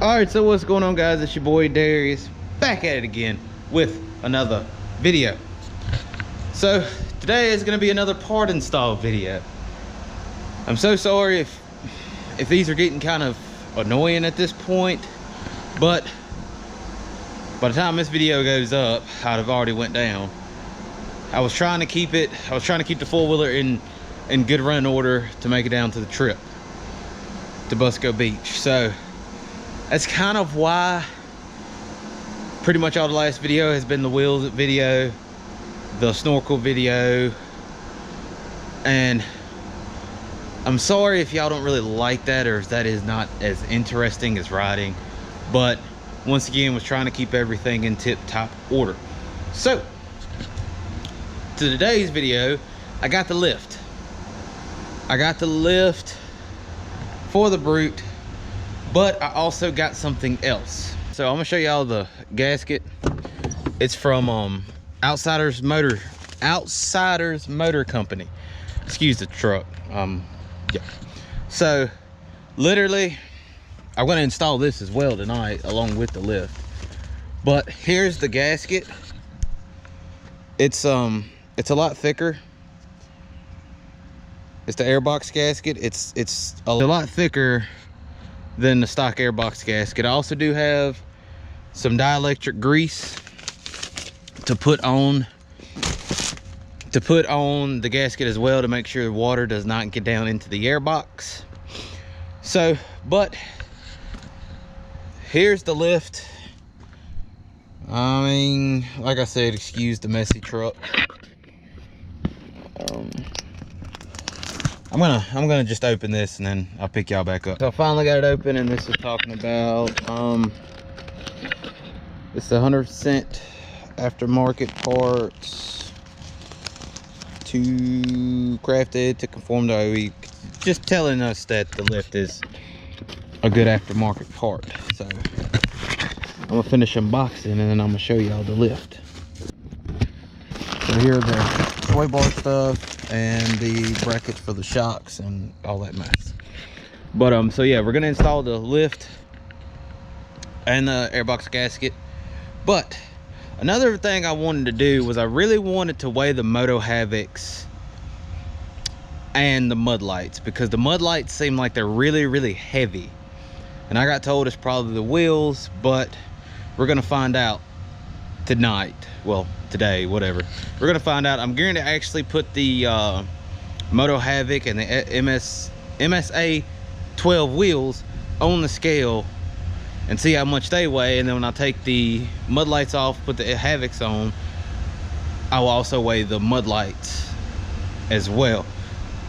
All right, so what's going on, guys? It's your boy Darius, back at it again with another video. So today is going to be another part install video. I'm so sorry if these are getting kind of annoying at this point, but by the time this video goes up, I'd have already went down. I was trying to keep the four-wheeler in good running order to make it down to the trip to Busco Beach. So that's kind of why pretty much all the last video has been the wheels video, the snorkel video, and I'm sorry if y'all don't really like that, or if that is not as interesting as riding, but once again was trying to keep everything in tip-top order. So to today's video, I got the lift for the Brute, but I also got something else. So I'm gonna show y'all the gasket. It's from Outsiders Motor Company. Excuse the truck. Yeah. So literally I'm gonna install this as well tonight along with the lift. But here's the gasket. It's a lot thicker. It's the Airbox gasket. It's a lot thicker than the stock Airbox gasket. I also do have some dielectric grease to put on the gasket as well, to make sure the water does not get down into the Airbox. So, but here's the lift. I mean, like I said, excuse the messy truck. I'm gonna just open this and then I'll pick y'all back up. So I finally got it open, and this is talking about it's 100% aftermarket parts, crafted to conform to OE. Just telling us that the lift is a good aftermarket part. So I'm gonna finish unboxing and then I'm gonna show y'all the lift. So here are the sway bar stuff and the brackets for the shocks and all that mess. But so yeah, we're gonna install the lift and the Airbox gasket. But another thing I wanted to do was I really wanted to weigh the Motohavoks and the mud lights, because the mud lights seem like they're really heavy, and I got told it's probably the wheels, but we're gonna find out tonight. Well, today, whatever. We're gonna find out. I'm going to actually put the Motohavok and the MSA 12 wheels on the scale and see how much they weigh, and then when I take the mud lights off, put the Havocs on, I will also weigh the mud lights as well.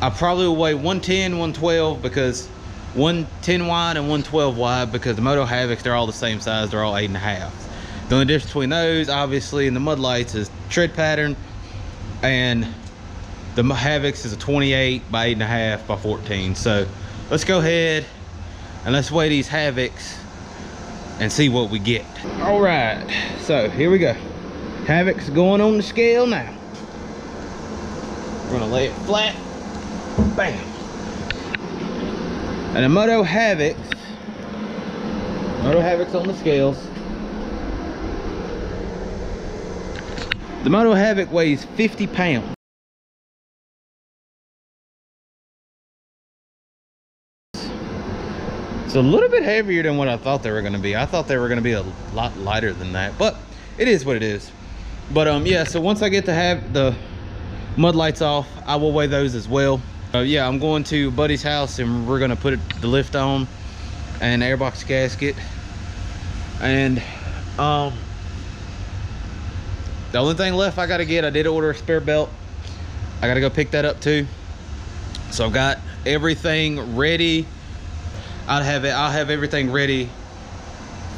I probably will weigh 110, 112, because 110 wide and 112 wide, because the Motohavoks, they're all the same size. They're all 8.5. The only difference between those, obviously, and the mud lights is tread pattern, and the Havocs is a 28 by 8.5 by 14. So let's go ahead and let's weigh these Havocs and see what we get. All right, so here we go. Havocs going on the scale now. We're gonna lay it flat. Bam. And the Motohavoks on the scales. The Motohavok weighs 50 pounds. It's a little bit heavier than what I thought they were going to be. I thought they were going to be a lot lighter than that, but it is what it is. But yeah, so once I get to have the mud lights off, I will weigh those as well. Yeah, I'm going to buddy's house and we're going to put the lift on and the Airbox gasket. And the only thing left I gotta get, I did order a spare belt. I gotta go pick that up too. So I've got everything ready. I'll have everything ready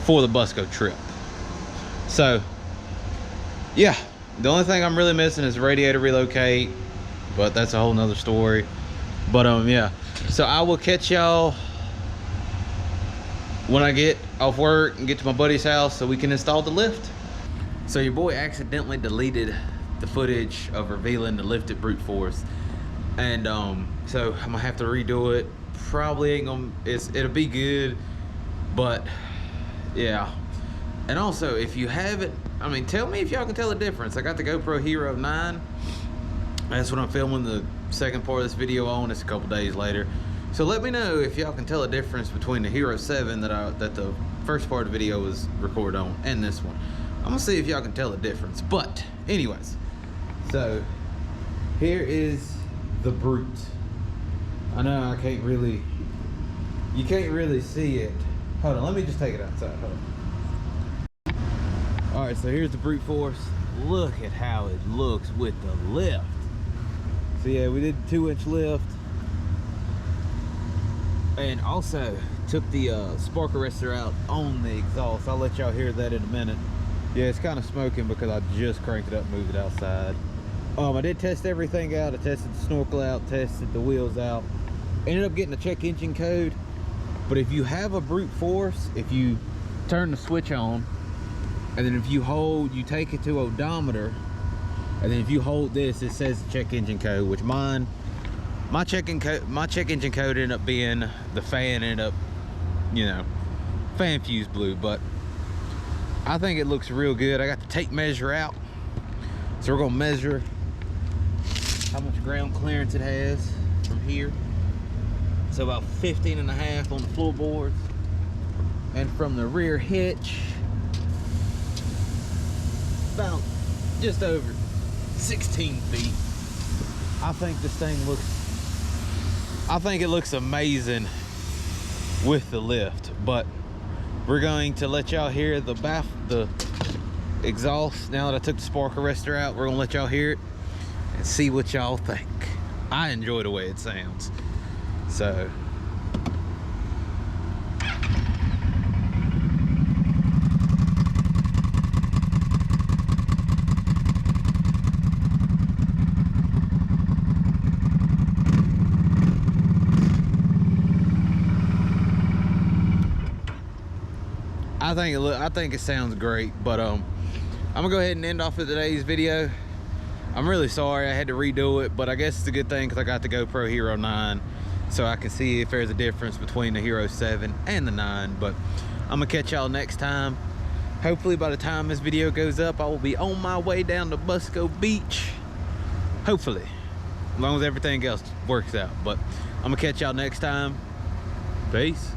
for the Busco trip. So yeah, the only thing I'm really missing is the radiator relocate, but that's a whole nother story. But yeah, so I will catch y'all when I get off work and get to my buddy's house so we can install the lift. So your boy accidentally deleted the footage of revealing the lifted brute force, and so I'm gonna have to redo it. Probably ain't gonna, it'll be good, but Yeah. And also, if you haven't, I mean, tell me if y'all can tell the difference. I got the GoPro Hero 9. That's what I'm filming the second part of this video on. It's a couple days later. So let me know if y'all can tell the difference between the Hero 7 that the first part of the video was recorded on and this one. I'm gonna see if y'all can tell the difference. But anyways, so here is the Brute. I know I can't really, you can't really see it. Hold on, let me just take it outside. Hold on. All right, so here's the Brute Force. Look at how it looks with the lift. So yeah, we did the 2-inch lift. And also took the spark arrestor out on the exhaust. I'll let y'all hear that in a minute. Yeah, it's kind of smoking because I just cranked it up and moved it outside. I did test everything out. I tested the Snorkel out, tested the wheels out. Ended up getting a check engine code. But if you have a Brute Force, if you turn the switch on, and then if you hold, you take it to odometer, and then if you hold this, it says check engine code, which my check engine code ended up being the fan ended up, you know, fan fuse blew. But I think it looks real good. I got the tape measure out, so we're gonna measure how much ground clearance it has from here. So about 15.5 on the floorboards, and from the rear hitch about just over 16 feet. I think this thing looks amazing with the lift. But we're going to let y'all hear the exhaust. Now that I took the spark arrestor out, we're gonna let y'all hear it and see what y'all think. I enjoy the way it sounds. So I think it sounds great. But I'm gonna go ahead and end off of today's video. I'm really sorry I had to redo it, but I guess it's a good thing because I got the GoPro Hero 9, so I can see if there's a difference between the Hero 7 and the 9. But I'm gonna catch y'all next time. Hopefully by the time this video goes up, I will be on my way down to Busco Beach. Hopefully, as long as everything else works out. But I'm gonna catch y'all next time. Peace.